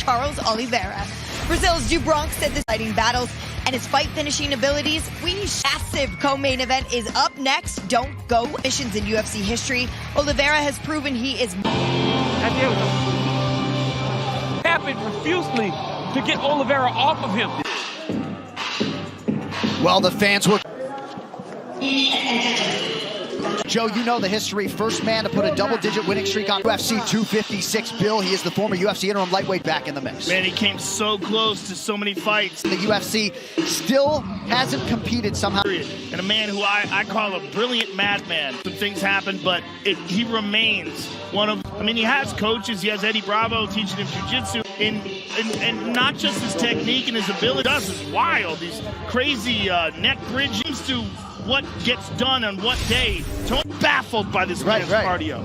Charles Oliveira. Brazil's Dubronx said this fighting battles and his fight finishing abilities. Massive co-main event is up next. Don't go. Missions in UFC history. Oliveira has proven he is. Happened profusely to get Oliveira off of him. Well, the fans were. Joe, you know the history. First man to put a double-digit winning streak on UFC 256 bill. He is the former UFC interim lightweight back in the mix. Man, he came so close to so many fights. The UFC still hasn't competed somehow. And a man who I call a brilliant madman. Some things happen, but he remains one of. I mean, he has coaches. He has Eddie Bravo teaching him jiu-jitsu, and not just his technique and his ability. Does is wild. These crazy neck bridges to what gets done on what day. Tony baffled by this man's cardio.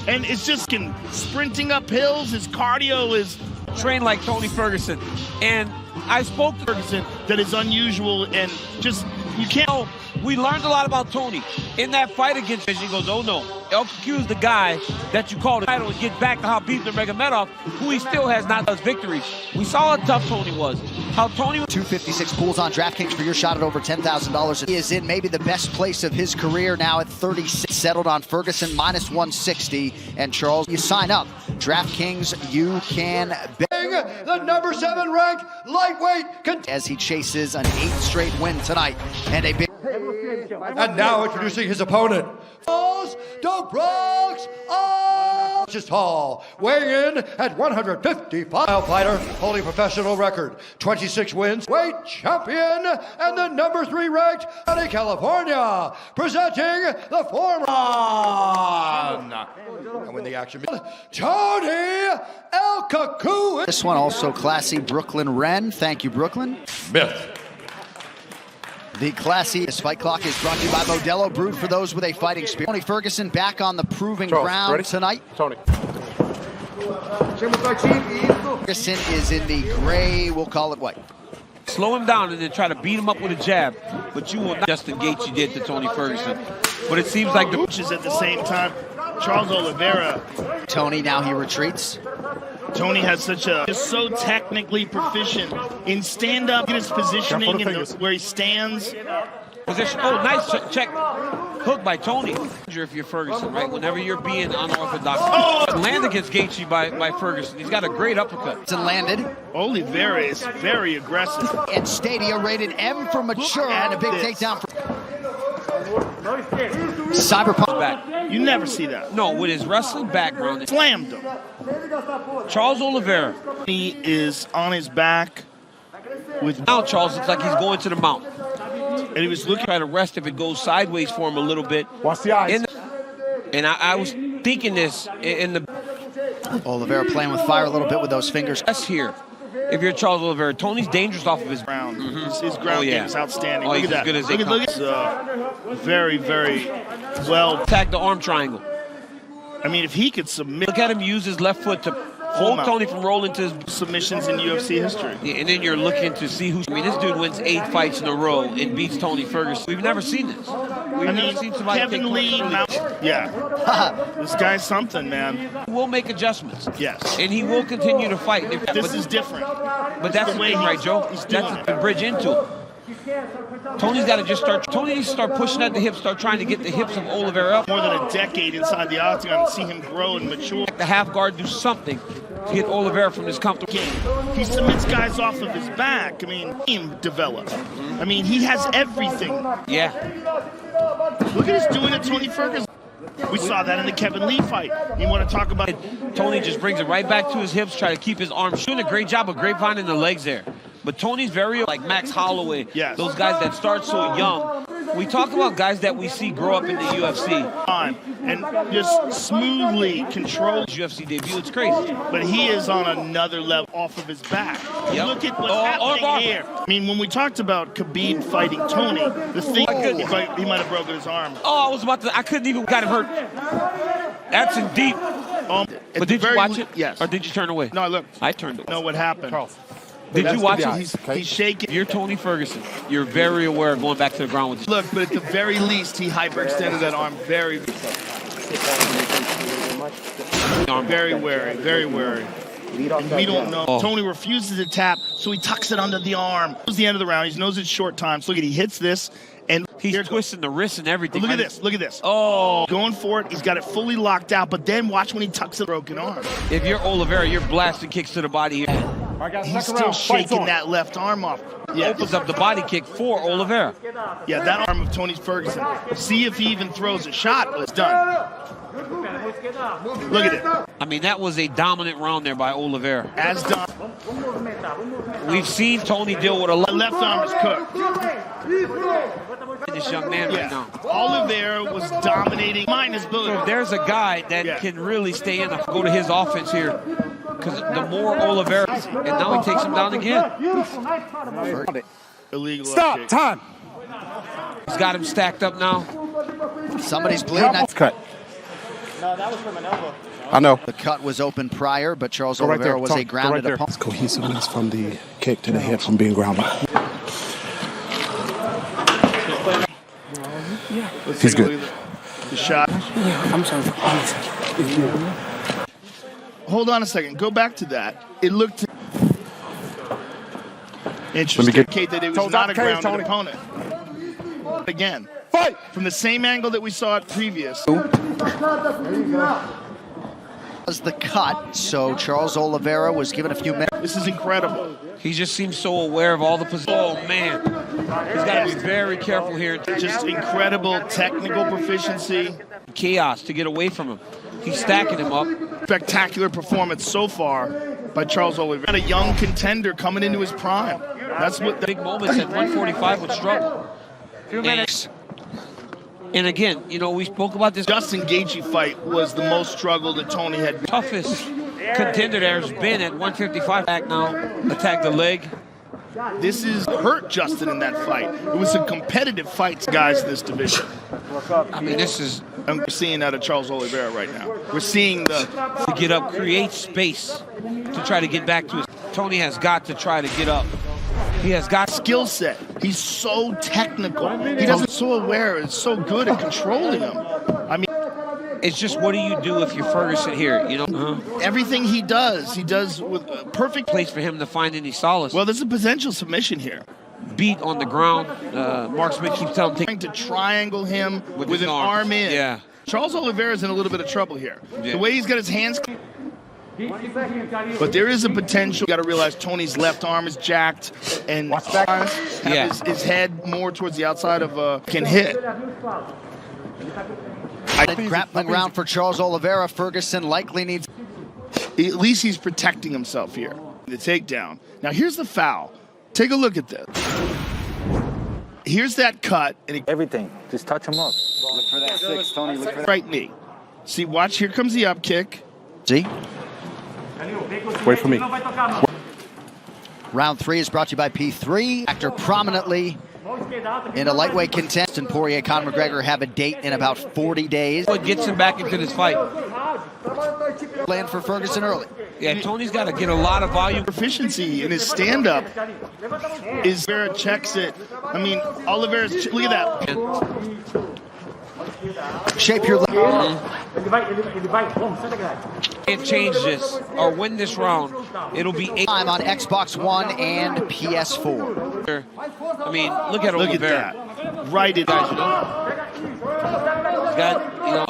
And it's just sprinting up hills. His cardio is trained like Tony Ferguson. And I spoke to Ferguson that is unusual and just, you can't. We learned a lot about Tony. In that fight against him, he goes, oh no, accuse the guy that you called the title and get back to how Habib Nurmagomedov, who he still has not done victories. We saw how tough Tony was. How Tony 256 pools on DraftKings for your shot at over $10,000. He is in maybe the best place of his career now at 36. Settled on Ferguson minus 160. And Charles, you sign up. DraftKings, you can bet. The number 7 ranked lightweight as he chases an 8th straight win tonight. And a big. And now introducing his opponent, Dubronx just tall, weighing in at 155. Fighter holding professional record, 26 wins, weight champion, and the number 3 ranked out of California, presenting the former. And when the action, Tony El Cuckoo. This one also classy, Brooklyn Wren. Thank you, Brooklyn. Myth. The classy Fight Clock is brought to you by Modelo, brewed for those with a fighting spirit. Tony Ferguson back on the proving ground tonight. Tony. Ferguson is in the gray, we'll call it white. Slow him down and then try to beat him up with a jab, but you will not. Justin Gaethje did to Tony Ferguson. But it seems like the coaches at the same time. Charles Oliveira. Tony, now he retreats. Tony has just so technically proficient in stand-up, in his positioning, where he stands. Position. Oh, nice check. Hook by Tony. If you're Ferguson, right? Whenever you're being unorthodox. Oh! Land against Gaethje by Ferguson. He's got a great uppercut. It's landed. Oliveira is very aggressive. And Stadia rated M for mature and a big takedown for Cyberpunk back. You never see that. No, with his wrestling background. Slammed him. Charles Oliveira. He is on his back. Now Charles looks like he's going to the mount. And he was looking try to rest if it goes sideways for him a little bit. Watch the eyes. And I was thinking this in the. Oliveira playing with fire a little bit with those fingers. That's here. If you're Charles Oliveira, Tony's dangerous off of his ground. His ground game is outstanding. Look he's at as good as that. Look at very, very well. Attack the arm triangle. I mean, if he could submit. Look at him use his left foot to hold Tony from rolling to his submissions in UFC history. Yeah, and then you're looking to see who. I mean, this dude wins 8 fights in a row and beats Tony Ferguson. We've never seen this. We've never seen somebody Kevin Lee. Yeah. This guy's something, man. He will make adjustments. Yes. And he will continue to fight. This is different. But that's the thing, right, Joe? That's the bridge into it. Tony's got to just start. Tony needs to start pushing at the hips, start trying to get the hips of Oliveira up. More than a decade inside the octagon and see him grow and mature. The half guard do something to get Oliveira from this comfortable game. He submits guys off of his back. I mean, team develop. I mean, he has everything. Yeah. Look at us doing it, Tony Ferguson. We saw that in the Kevin Lee fight. You want to talk about it? Tony just brings it right back to his hips, try to keep his arms. Doing a great job of grapevine the legs there. But Tony's very like Max Holloway. Yes. Those guys that start so young. We talk about guys that we see grow up in the UFC. And just smoothly control UFC debut. It's crazy. But he is on another level off of his back. Yep. Look at what's happening here. I mean, when we talked about Khabib fighting Tony, the thing he might have broken his arm. Oh, I was about to. I couldn't even got him hurt. That's in deep. But did you watch it? Yes. Or did you turn away? No, I looked. I turned away. Know what happened? Charles. Did you watch it? He's shaking. You're Tony Ferguson. You're very aware of going back to the ground with this. Look, but at the very least, he hyperextended that arm very wary, very wary. and we don't know. Tony refuses to tap, so he tucks it under the arm. It was the end of the round. He knows it's short time. So look at, he hits this, and he's twisting the wrist and everything. Look at this. Look at this. Oh. Going for it. He's got it fully locked out, but then watch when he tucks the broken arm. If you're Oliveira, you're blasting kicks to the body here. He's still shaking that left arm off. Yeah, opens up the body kick for Oliveira. Yeah, that arm of Tony Ferguson. See if he even throws a shot, but it's done. Look at it. I mean, that was a dominant round there by Oliveira. As done. We've seen Tony deal with a left arm is cooked. This young man right now. Oliveira was dominating. Minus Billy. There's a guy that can really stay in and go to his offense here. Because the more Oliveira, and now he takes him down again. Illegal. Stop. Time. He's got him stacked up now. Somebody's bleeding. Cut. No, that was from an elbow. I know. The cut was open prior, but Charles Oliveira was a grounded opponent. It's cohesiveness from the kick to the head from being grounded. He's good. The shot. I'm sorry. Hold on a second. Go back to that. It looked interesting. Indicate that it was not a grounded opponent. Again. Fight! From the same angle that we saw it previous. Was the cut, so Charles Oliveira was given a few minutes. This is incredible. He just seems so aware of all the positions. Oh, man. He's got to be very careful here. Just incredible technical proficiency. Chaos to get away from him. He's stacking him up. Spectacular performance so far by Charles Oliveira. A young contender coming into his prime. That's what the big moments at 145 would struggle. And again, you know, we spoke about this. Justin Gaethje fight was the most struggle that Tony had. Toughest contender there's been at 155. Back now, attack the leg. This is hurt Justin in that fight. It was a competitive fight, guys, in this division. I mean, this is. I'm seeing out of Charles Oliveira right now. We're seeing the to get up, create space to try to get back to his. Tony has got to try to get up. He has got skill set. He's so technical. He doesn't so aware and so good at controlling him. I mean, it's just what do you do if you're Ferguson here? You know, everything he does with a perfect place for him to find any solace. Well, there's a potential submission here. Beat on the ground. Mark Smith keeps telling him to triangle him with an arm in. Yeah. Charles Oliveira's in a little bit of trouble here. Yeah. The way he's got his hands. But there is a potential. You got to realize Tony's left arm is jacked, and his head more towards the outside of can hit. Grappling round for Charles Oliveira. Ferguson likely needs. At least he's protecting himself here. The takedown. Now here's the foul. Take a look at this. Here's that cut. And everything. Just touch him up. Look for that 6, Tony. Look for that. Right knee. See, watch. Here comes the up kick. See? Wait for me. Round 3 is brought to you by P3. Actor prominently in a lightweight contest, and Poirier, Conor McGregor have a date in about 40 days. What gets him back into this fight? Land for Ferguson early. Yeah, Tony's got to get a lot of volume. Proficiency in his stand-up is where it checks it. I mean, Oliveira's, look at that. Shape your leg. Can't change this or win this round. It'll be 8 time on Xbox One and PS4. I mean, look at Oliveira. That. Right it. Guys, you know,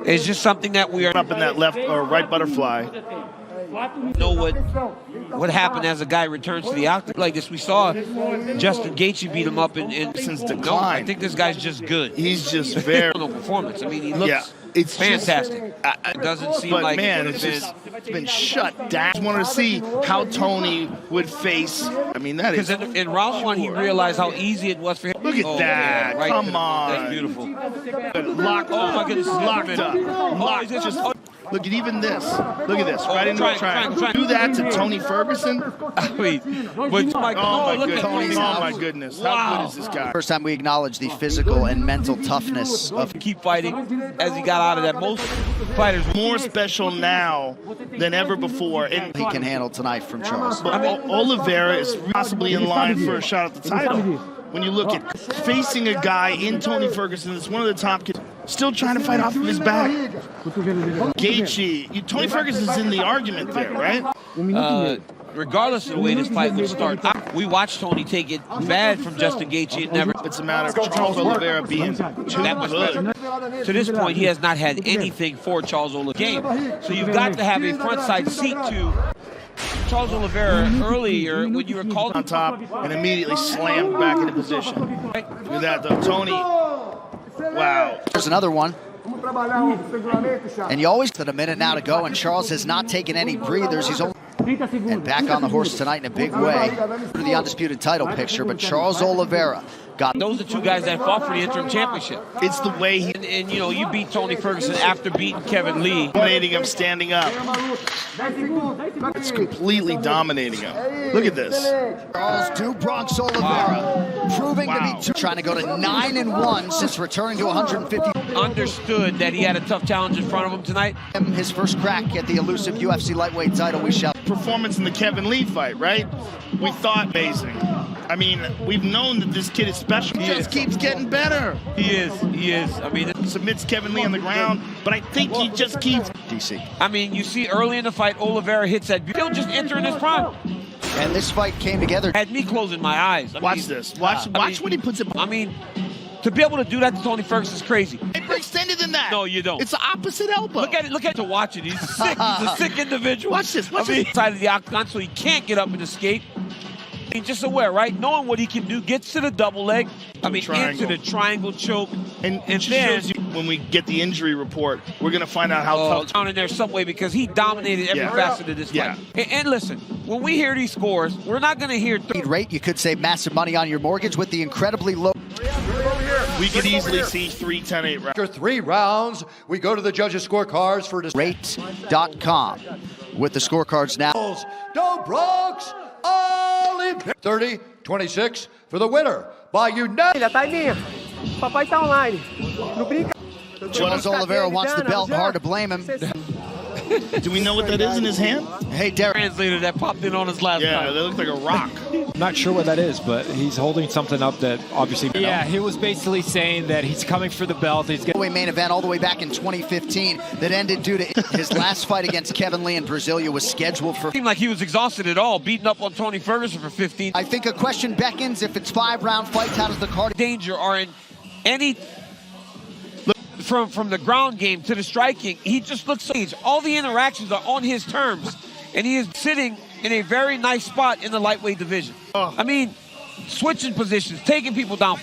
it's just something that we are up in that left or right butterfly. Know what happened as a guy returns to the octagon like this. We saw Justin Gaethje beat him up in since decline. No, I think this guy's just good. He's just very performance. I mean, he looks it's fantastic. It doesn't seem but like man, it's been shut down. I just wanted to see how Tony would face. I mean, that is because in round 1 he realized how easy it was for him. Look at that! Right Come on, that's beautiful. Locked up. Oh my goodness, locked up. Locked. Just look at even this. Look at this. Right into the triangle. Do that to Tony Ferguson. Wait, but oh my goodness! Wow. How good is this guy? First time we acknowledge the physical and mental toughness of. Keep fighting as he got out of that. Most fighters more special now than ever before. And he can handle tonight from Charles. But Oliveira is possibly in line for a shot at the title. When you look at facing a guy in Tony Ferguson, that's one of the top. Still trying to fight off of his back. Gaethje, Tony Ferguson's in the argument there, right? Regardless of the way this fight would start, we watched Tony take it bad from Justin Gaethje. It never. It's a matter of Charles Oliveira being too good. To this point, he has not had anything for Charles Oliveira game. So you've got to have a front side seat to Charles Oliveira earlier when you were called on top and immediately slammed back into position. Look at that though, Tony. Wow. There's another one. And you always got a minute now to go, and Charles has not taken any breathers. He's only and back on the horse tonight in a big way for the undisputed title picture. But Charles Oliveira got those are two guys that fought for the interim championship. It's the way he and you know, you beat Tony Ferguson after beating Kevin Lee, dominating him standing up. It's completely dominating him. Look at this. Charles Bronx Oliveira proving to be trying to go to 9-1 since returning to 150. Understood that he had a tough challenge in front of him tonight. His first crack at the elusive UFC lightweight title. We shall. Performance in the Kevin Lee fight, right? We thought amazing. I mean, we've known that this kid is special. He just keeps getting better. He is. I mean, submits Kevin Lee on the ground, but I think he just keeps. DC. I mean, you see early in the fight, Oliveira hits that. Still just entering his prime. And this fight came together. Had me closing my eyes. Watch this. Watch when he puts it. I mean, to be able to do that to Tony Ferguson is crazy. It's extended than that. No, you don't. It's the opposite elbow. Look at it to watch it. He's sick. He's a sick individual. Watch this. Watch this. Side of the octagon, so he can't get up and escape. I mean, just aware, right? Knowing what he can do, gets to the double leg. I mean, into the triangle choke. And then shows you when we get the injury report, we're going to find out how tough. Down in there some way because he dominated every facet of this fight. And listen, when we hear these scores, we're not going to hear rate. You could save massive money on your mortgage with the incredibly low. We could easily see 3-10-8 rounds. After 3 rounds, we go to the judges' scorecards for rate.com with the scorecards now. Bronx Oliveira 30-26 for the winner by unanimous. Charles Oliveira wants the belt. Hard to blame him. Do we know what that is in his hand? Hey, Derek. Translator that popped in on his last Yeah, night. that looks like a rock. Not sure what that is, but he's holding something up that obviously. Yeah, he was basically saying that he's coming for the belt. He's getting main event all the way back in 2015 that ended due to his last fight against Kevin Lee in Brasilia was scheduled for. Seemed like he was exhausted at all, beating up on Tony Ferguson for 15. I think a question beckons if it's 5-round fights. How does the card danger are in any? From the ground game to the striking, he just looks so easy. All the interactions are on his terms, and he is sitting in a very nice spot in the lightweight division. I mean, switching positions, taking people down.